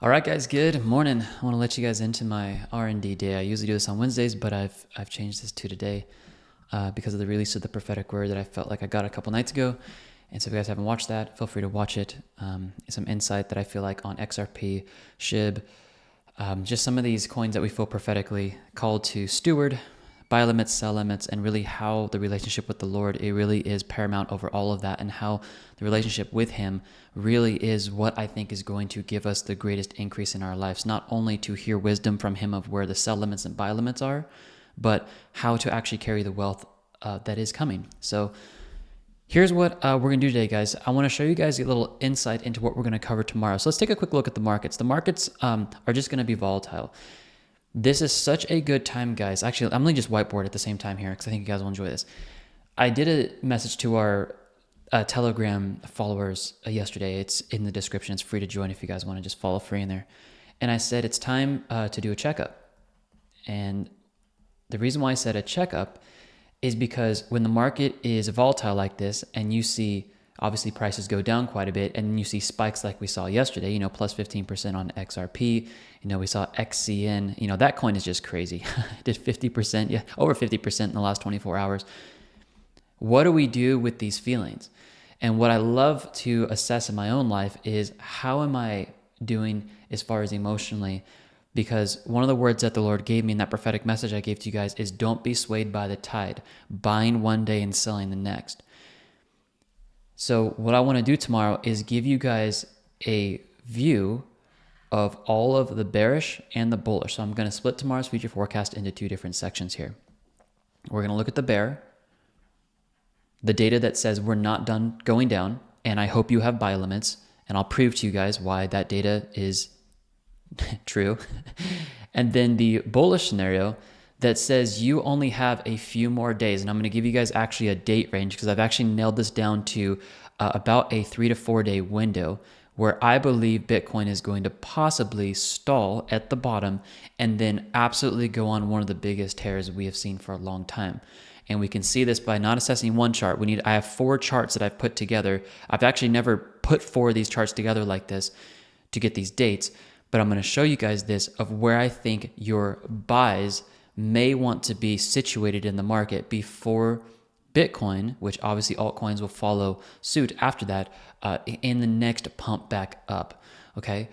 All right, guys, good morning. I want to let you guys into my R&D day. I usually do this on Wednesdays, but I've changed this to today because of the release of the prophetic word that I felt like I got a couple nights ago. And so if you guys haven't watched that, feel free to watch it. Some insight that I feel like on XRP, SHIB, just some of these coins that we feel prophetically called to steward, buy limits, sell limits, and really how the relationship with the Lord, it really is paramount over all of that, and how the relationship with Him really is what I think is going to give us the greatest increase in our lives, not only to hear wisdom from Him of where the sell limits and buy limits are, but how to actually carry the wealth that is coming. So here's what we're going to do today, guys. I want to show you guys a little insight into what we're going to cover tomorrow. So let's take a quick look at the markets. The markets are just going to be volatile. This is such a good time, guys. Actually, I'm going to just whiteboard at the same time here because I think you guys will enjoy this. I did a message to our Telegram followers yesterday. It's in the description. It's free to join if you guys want to just follow free in there. And I said it's time to do a checkup. And the reason why I said a checkup is because when the market is volatile like this and you see obviously prices go down quite a bit and you see spikes like we saw yesterday, plus 15% on XRP, we saw XCN, that coin is just crazy. It did 50%, yeah, over 50% in the last 24 hours. What do we do with these feelings? And what I love to assess in my own life is how am I doing as far as emotionally? Because one of the words that the Lord gave me in that prophetic message I gave to you guys is don't be swayed by the tide, buying one day and selling the next. So what I want to do tomorrow is give you guys a view of all of the bearish and the bullish. So I'm going to split tomorrow's future forecast into two different sections here. We're going to look at the bear, the data that says we're not done going down, and I hope you have buy limits, and I'll prove to you guys why that data is true. And then the bullish scenario that says you only have a few more days. And I'm going to give you guys actually a date range because I've actually nailed this down to about a 3 to 4 day window where I believe Bitcoin is going to possibly stall at the bottom and then absolutely go on one of the biggest tears we have seen for a long time. And we can see this by not assessing one chart. I have 4 charts that I've put together. I've actually never put 4 of these charts together like this to get these dates, but I'm going to show you guys this of where I think your buys may want to be situated in the market before Bitcoin, which obviously altcoins will follow suit after that, in the next pump back up, okay?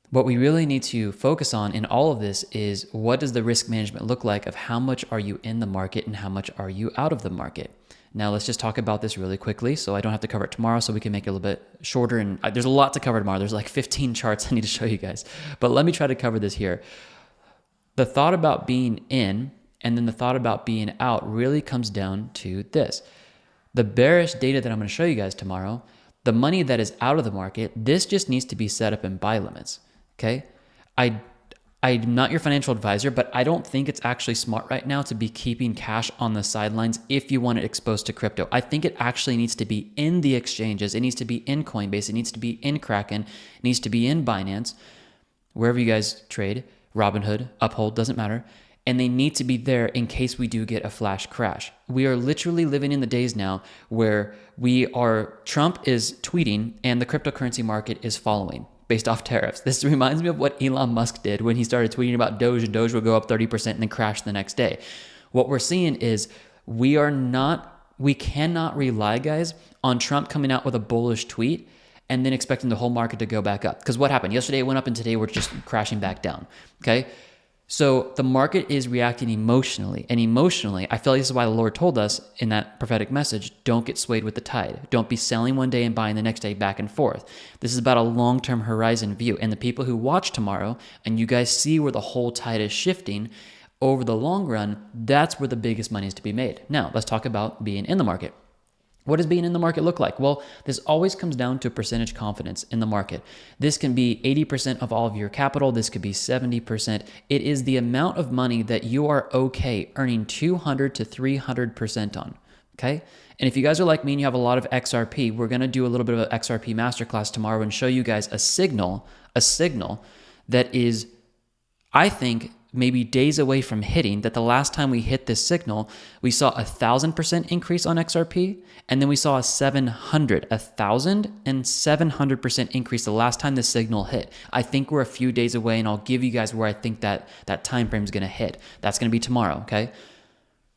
What we really need to focus on in all of this is what does the risk management look like of how much are you in the market and how much are you out of the market? Now, let's just talk about this really quickly so I don't have to cover it tomorrow so we can make it a little bit shorter. And there's a lot to cover tomorrow. There's like 15 charts I need to show you guys. But let me try to cover this here. The thought about being in and then the thought about being out really comes down to this. The bearish data that I'm going to show you guys tomorrow, the money that is out of the market, this just needs to be set up in buy limits, okay? I'm not your financial advisor, but I don't think it's actually smart right now to be keeping cash on the sidelines if you want it exposed to crypto. I think it actually needs to be in the exchanges. It needs to be in Coinbase. It needs to be in Kraken. It needs to be in Binance, wherever you guys trade. Robinhood, Uphold, doesn't matter. And they need to be there in case we do get a flash crash. We are literally living in the days now where Trump is tweeting and the cryptocurrency market is following based off tariffs. This reminds me of what Elon Musk did when he started tweeting about Doge, and Doge would go up 30% and then crash the next day. What we're seeing is we cannot rely, guys, on Trump coming out with a bullish tweet and then expecting the whole market to go back up. Because what happened? Yesterday it went up and today we're just crashing back down, okay? So the market is reacting emotionally. And emotionally, I feel like this is why the Lord told us in that prophetic message, don't get swayed with the tide. Don't be selling one day and buying the next day back and forth. This is about a long-term horizon view. And the people who watch tomorrow, and you guys see where the whole tide is shifting, over the long run, that's where the biggest money is to be made. Now, let's talk about being in the market. What does being in the market look like? Well, this always comes down to percentage confidence in the market. This can be 80% of all of your capital. This could be 70%. It is the amount of money that you are okay earning 200 to 300% on, okay? And if you guys are like me and you have a lot of XRP, we're going to do a little bit of an XRP masterclass tomorrow and show you guys a signal that is, I think, maybe days away from hitting, that the last time we hit this signal, we saw 1,000% increase on XRP, and then we saw a 1,700% increase the last time the signal hit. I think we're a few days away, and I'll give you guys where I think that time frame is going to hit. That's going to be tomorrow, okay?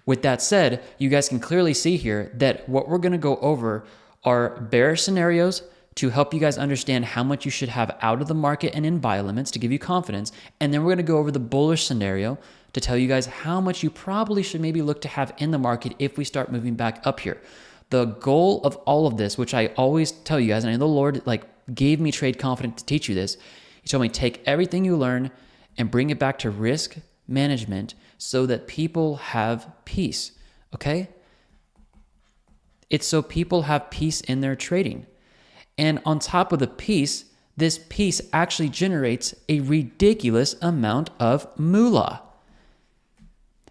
With that said, you guys can clearly see here that what we're going to go over are bearish scenarios to help you guys understand how much you should have out of the market and in buy limits to give you confidence. And then we're going to go over the bullish scenario to tell you guys how much you probably should maybe look to have in the market if we start moving back up here. The goal of all of this, which I always tell you guys, and I know the Lord gave me Trade Confident to teach you this. He told me, take everything you learn and bring it back to risk management so that people have peace, okay? It's so people have peace in their trading. And on top of the peace, this peace actually generates a ridiculous amount of moolah.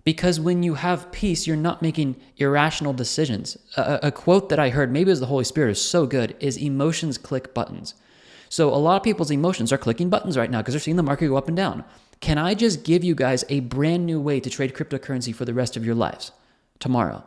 Because when you have peace, you're not making irrational decisions. A quote that I heard, maybe it was the Holy Spirit, is so good, is emotions click buttons. So a lot of people's emotions are clicking buttons right now because they're seeing the market go up and down. Can I just give you guys a brand new way to trade cryptocurrency for the rest of your lives tomorrow?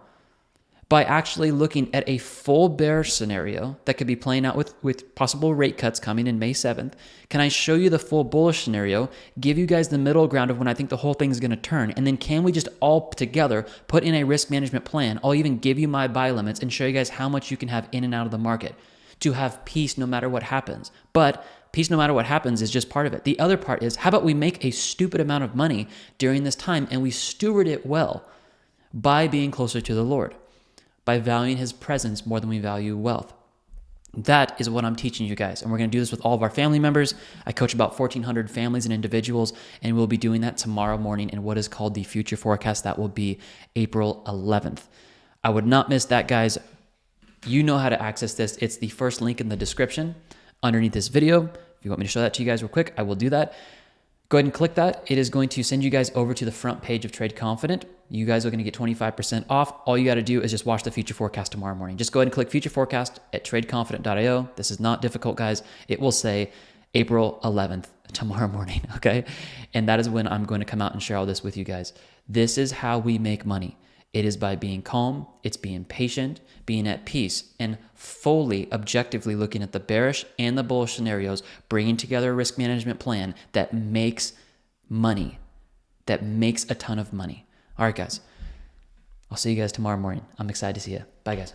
By actually looking at a full bearish scenario that could be playing out with possible rate cuts coming in May 7th, can I show you the full bullish scenario, give you guys the middle ground of when I think the whole thing is going to turn, and then can we just all together put in a risk management plan? I'll even give you my buy limits and show you guys how much you can have in and out of the market to have peace no matter what happens. But peace no matter what happens is just part of it. The other part is, how about we make a stupid amount of money during this time and we steward it well by being closer to the Lord, by valuing his presence more than we value wealth. That is what I'm teaching you guys. And we're going to do this with all of our family members. I coach about 1,400 families and individuals, and we'll be doing that tomorrow morning in what is called the Future Forecast. That will be April 11th. I would not miss that, guys. You know how to access this. It's the first link in the description underneath this video. If you want me to show that to you guys real quick, I will do that. Go ahead and click that. It is going to send you guys over to the front page of Trade Confident. You guys are going to get 25% off. All you got to do is just watch the future forecast tomorrow morning. Just go ahead and click future forecast at tradeconfident.io. This is not difficult, guys. It will say April 11th tomorrow morning, okay? And that is when I'm going to come out and share all this with you guys. This is how we make money. It is by being calm, it's being patient, being at peace, and fully objectively looking at the bearish and the bullish scenarios, bringing together a risk management plan that makes money, that makes a ton of money. All right, guys. I'll see you guys tomorrow morning. I'm excited to see you. Bye, guys.